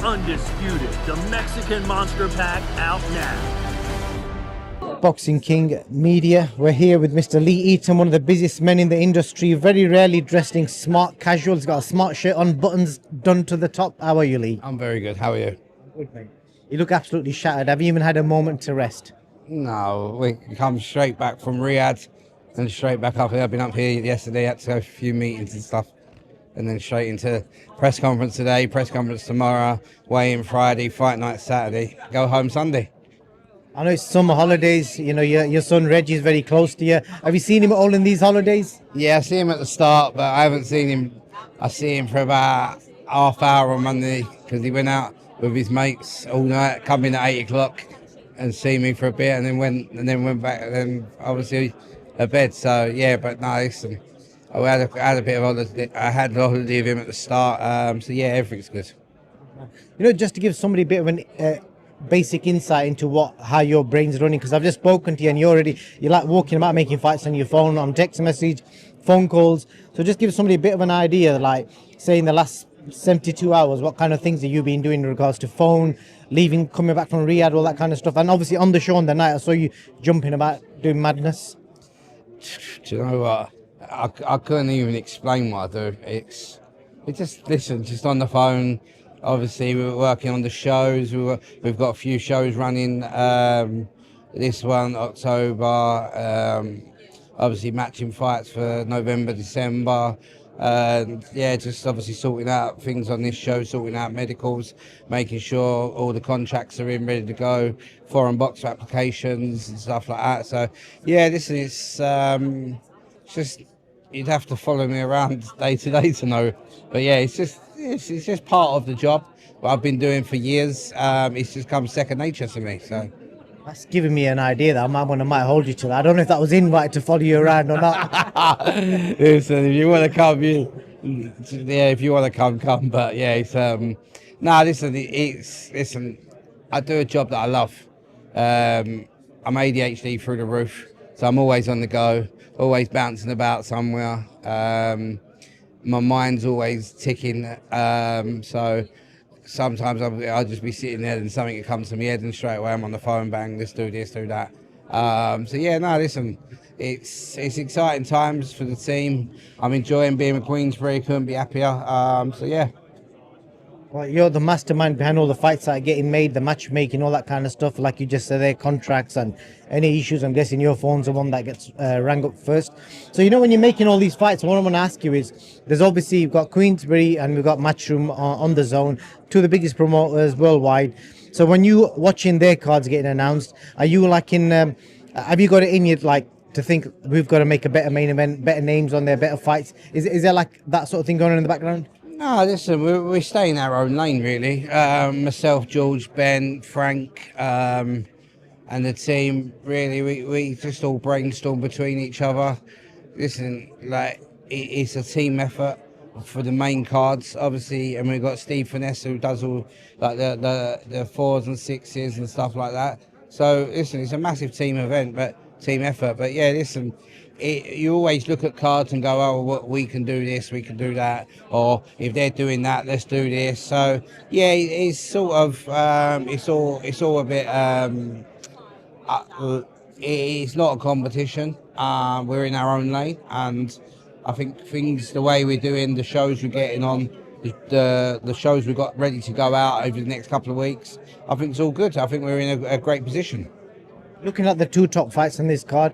Undisputed, the Mexican Monster Pack out now. Boxing King Media. We're here with Mr. Lee Eaton, one of the busiest men in the industry, very rarely dressed in smart casual. He's got a smart shirt on, buttons done to the top. How are you, Lee? I'm very good. How are you? Good, mate. You look absolutely shattered. Have you even had a moment to rest? No, we come straight back from Riyadh and straight back up here. I've been up here yesterday, had to go for a few meetings and stuff, and then straight into press conference today, press conference tomorrow, weigh-in Friday, fight night Saturday, go home Sunday. I know it's summer holidays. You know, your son Reggie is very close to you. Have you seen him at all in these holidays? Yeah, I see him at the start, but I haven't seen him. I see him for about half hour on Monday because he went out with his mates all night, come in at 8 o'clock and see me for a bit, and then went back, and then obviously a bed. So yeah, but no, listen, I had a bit of holiday. I had a holiday with him at the start. So yeah, everything's good. You know, just to give somebody a bit of an basic insight into how your brain's running, because I've just spoken to you and you're like walking about making fights on your phone, on text message, phone calls. So just give somebody a bit of an idea, like say in the last 72 hours, what kind of things have you been doing in regards to phone, leaving, coming back from Riyadh, all that kind of stuff. And obviously on the show on the night, I saw you jumping about doing madness. Do you know what? I couldn't even explain what I do. It's just on the phone. Obviously, we're working on the shows. We've got a few shows running. This one, October. Obviously, matching fights for November, December. Yeah, just obviously sorting out things on this show, sorting out medicals, making sure all the contracts are in, ready to go, foreign boxer applications and stuff like that. So, yeah, this is just, you'd have to follow me around day to day to know. But yeah, it's just part of the job, what I've been doing for years. It's just come second nature to me. So that's giving me an idea that I might hold you to that. I don't know if that was invite to follow you around or not. Listen, if you want to come, if you want to come. But yeah, it's listen. I do a job that I love. I'm ADHD through the roof, so I'm always on the go, always bouncing about somewhere. My mind's always ticking, so sometimes I'll just be sitting there and something that comes to my head and straight away I'm on the phone, bang, let's do this, do that. So yeah, no, listen, it's exciting times for the team. I'm enjoying being with Queensbury, couldn't be happier. So yeah. Well, you're the mastermind behind all the fights that are getting made, the matchmaking, all that kind of stuff. Like you just said, their contracts and any issues. I'm guessing your phone's the one that gets rang up first. So, you know, when you're making all these fights, what I want to ask you is, there's obviously, you've got Queensbury and we've got Matchroom on the zone, two of the biggest promoters worldwide. So when you watching their cards getting announced, are you like have you got it in you, like, to think we've got to make a better main event, better names on there, better fights? Is there like that sort of thing going on in the background? No, listen, we stay in our own lane, really. Myself, George, Ben, Frank, and the team, really, we just all brainstorm between each other. Listen, like, it's a team effort for the main cards, obviously, and we've got Steve Finesse, who does all like the fours and sixes and stuff like that. So, listen, it's a massive team effort. But yeah, listen, you always look at cards and go, oh, well, we can do this, we can do that, or if they're doing that, let's do this. So yeah, it's sort of it's all a bit. It's not a competition. We're in our own lane, and I think the way we're doing the shows we're getting on, the shows we've got ready to go out over the next couple of weeks, I think it's all good. I think we're in a great position. Looking at the two top fights on this card,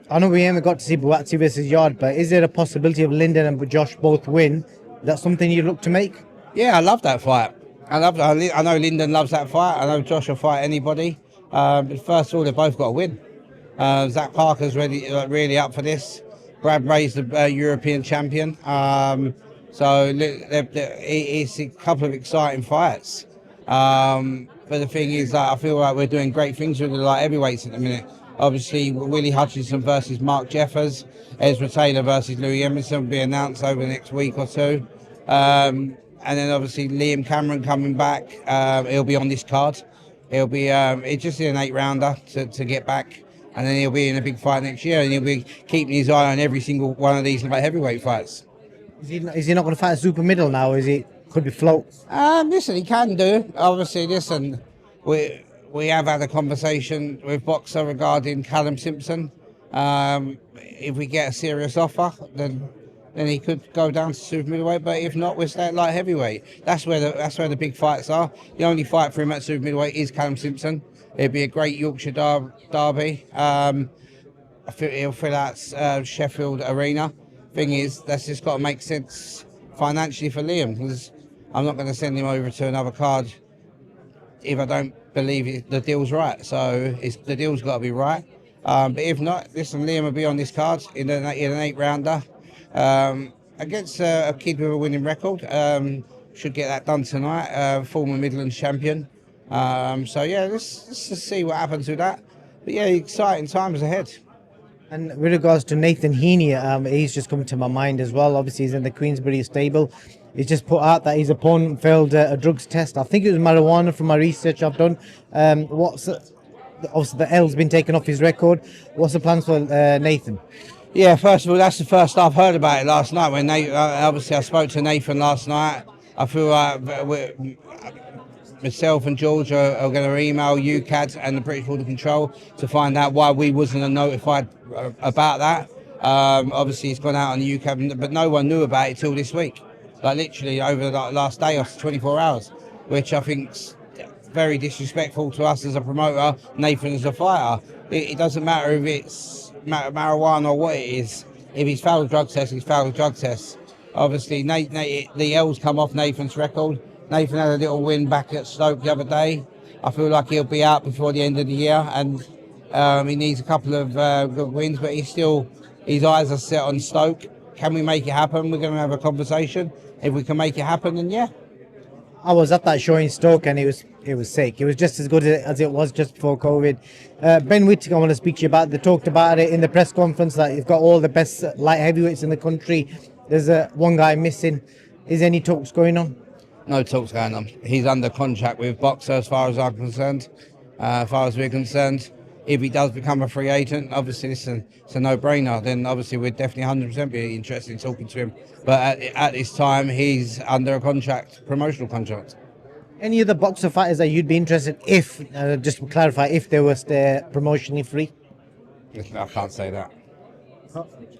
I know we haven't got to see Buatsi versus Yard, but is there a possibility of Lyndon and Josh both win? Is that something you look to make? Yeah, I love that fight. I know Lyndon loves that fight. I know Josh will fight anybody. But first of all, they've both got to win. Zach Parker's really up for this. Brad Ray's the European champion. So it's a couple of exciting fights. But the thing is that I feel like we're doing great things with the light heavyweights at the minute. Obviously, Willie Hutchinson versus Mark Jeffers, Ezra Taylor versus Louis Emerson will be announced over the next week or two. And then obviously Liam Cameron coming back. He'll be on this card. He'll be it's just an 8-rounder to get back, and then he'll be in a big fight next year, and he'll be keeping his eye on every single one of these light heavyweight fights. Is he not going to fight a super middle now? Is he? could be float? Listen, he can do. Obviously, listen, we have had a conversation with Boxer regarding Callum Simpson. If we get a serious offer, then he could go down to super middleweight. But if not, we're staying at light heavyweight. That's where the big fights are. The only fight for him at super middleweight is Callum Simpson. It'd be a great Yorkshire derby. I think he'll fill out Sheffield Arena. Thing is, that's just got to make sense financially for Liam, because I'm not going to send him over to another card if I don't believe the deal's right. So the deal's got to be right. But if not, listen, Liam will be on this card in an 8-rounder against a kid with a winning record. Should get that done tonight. Former Midlands champion. So yeah, let's just see what happens with that. But yeah, exciting times ahead. And with regards to Nathan Heaney, he's just come to my mind as well. Obviously, he's in the Queensbury stable. He's just put out that his opponent failed a drugs test. I think it was marijuana from my research I've done. Obviously, the L's been taken off his record. What's the plans for Nathan? Yeah, first of all, that's the first I've heard about it last night. When obviously I spoke to Nathan last night. I feel like myself and George are going to email UCAD and the British Border Control to find out why we wasn't notified about that. Obviously, it's gone out on the UCAD, but no one knew about it till this week. Like literally over the last day or 24 hours, which I think's very disrespectful to us as a promoter, Nathan as a fighter. It doesn't matter if it's marijuana or what it is. If he's failed a drug test, he's failed a drug test. Obviously, the L's come off Nathan's record. Nathan had a little win back at Stoke the other day. I feel like he'll be out before the end of the year, and he needs a couple of good wins, but his eyes are set on Stoke. Can we make it happen? We're going to have a conversation. If we can make it happen, then yeah. I was at that show in Stoke and it was sick. It was just as good as it was just before COVID. Ben Whittaker, I want to speak to you about. They talked about it in the press conference that you've got all the best light heavyweights in the country. There's one guy missing. Is any talks going on? No talks going on. He's under contract with Boxer as far as I'm concerned. As far as we're concerned, if he does become a free agent, obviously it's a no-brainer. Then obviously we'd definitely 100% be interested in talking to him. But at this time, he's under a contract, promotional contract. Any other boxer fighters that you'd be interested if, just to clarify, if they were promotionally free? I can't say that.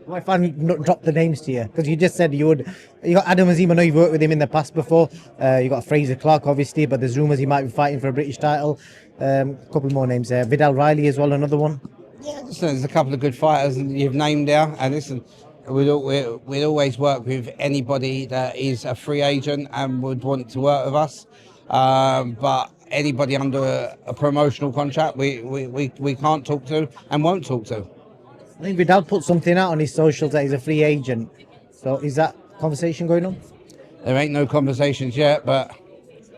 What if I drop the names to you? Because you just said you would. You got Adam Azim. I know you've worked with him in the past before. You got Fraser Clark, obviously, but there's rumours he might be fighting for a British title. A couple more names there. Vidal Riley as well, another one. Yeah, listen, there's a couple of good fighters you've named there. And listen, we'd always work with anybody that is a free agent and would want to work with us. But anybody under a promotional contract, we can't talk to and won't talk to. I think Vidal put something out on his socials that he's a free agent. So is that conversation going on? There ain't no conversations yet, but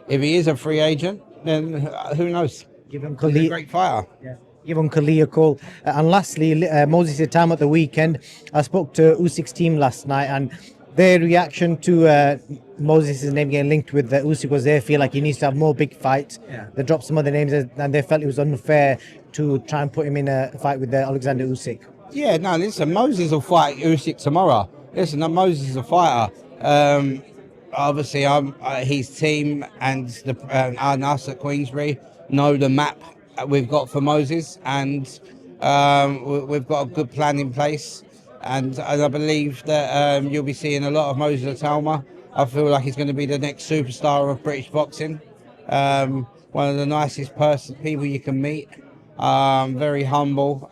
if he is a free agent, then who knows? Give him He's a great fighter. Yeah. Give him Khalil a call. And lastly, Moses Itauma at the weekend. I spoke to Usyk's team last night, and their reaction to Moses' name getting linked with Usyk was they feel like he needs to have more big fights. Yeah. They dropped some other names, and they felt it was unfair to try and put him in a fight with Alexander Usyk. Yeah, no, listen, Moses will fight Usyk tomorrow. Listen, Moses is a fighter. Obviously, his team and us at Queensbury know the map we've got for Moses, and we've got a good plan in place. And I believe that you'll be seeing a lot of Moses Itauma. I feel like he's going to be the next superstar of British boxing. One of the nicest people you can meet. Very humble.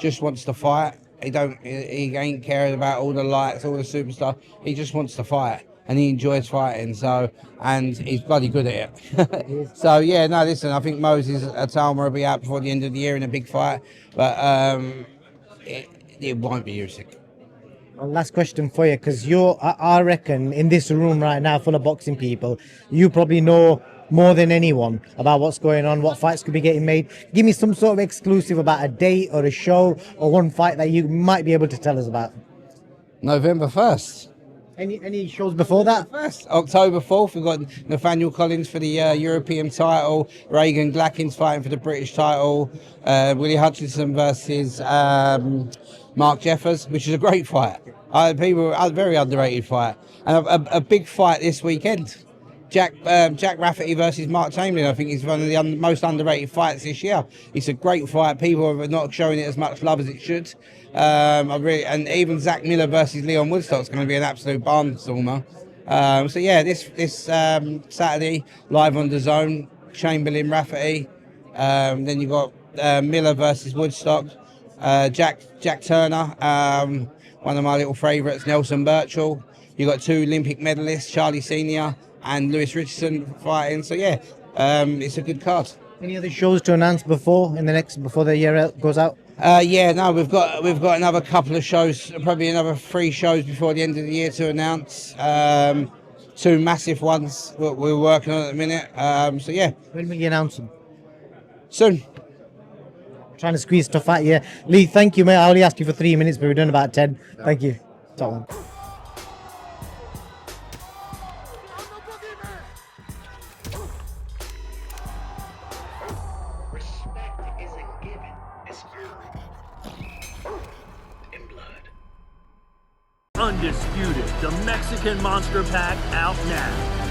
Just wants to fight. He ain't caring about all the lights, all the superstar. He just wants to fight, and he enjoys fighting. So, and he's bloody good at it. So yeah, no, listen. I think Moses Itauma will be out before the end of the year in a big fight, but it won't be Usyk. Well, last question for you, because I reckon in this room right now, full of boxing people, you probably know more than anyone about what's going on, what fights could be getting made. Give me some sort of exclusive about a date or a show or one fight that you might be able to tell us about. November 1st. Any shows before that? First, October 4th, we've got Nathaniel Collins for the European title, Reagan Glackin's fighting for the British title, Willie Hutchinson versus Mark Jeffers, which is a great fight. People are very underrated fight, and a big fight this weekend. Jack Rafferty versus Mark Chamberlain. I think it's one of the most underrated fights this year. It's a great fight. People are not showing it as much love as it should. And even Zach Miller versus Leon Woodstock is going to be an absolute barnstormer. So yeah, this Saturday live on the Zone, Chamberlain Rafferty. Then you got Miller versus Woodstock. Jack Turner, one of my little favourites, Nelson Birchall. You got 2 Olympic medalists, Charlie Senior and Lewis Richardson fighting. So yeah, it's a good card. Any other shows to announce before the year goes out? We've got another couple of shows, probably another 3 shows before the end of the year to announce. 2 massive ones we're working on at the minute. So yeah. When will you announce them? Soon. Trying to squeeze stuff out. Yeah, Lee, thank you, mate. I only asked you for 3 minutes, but we're done about 10. Thank you. Top one. Respect isn't given, it's earned in blood. Undisputed, the Mexican Monster Pack out now.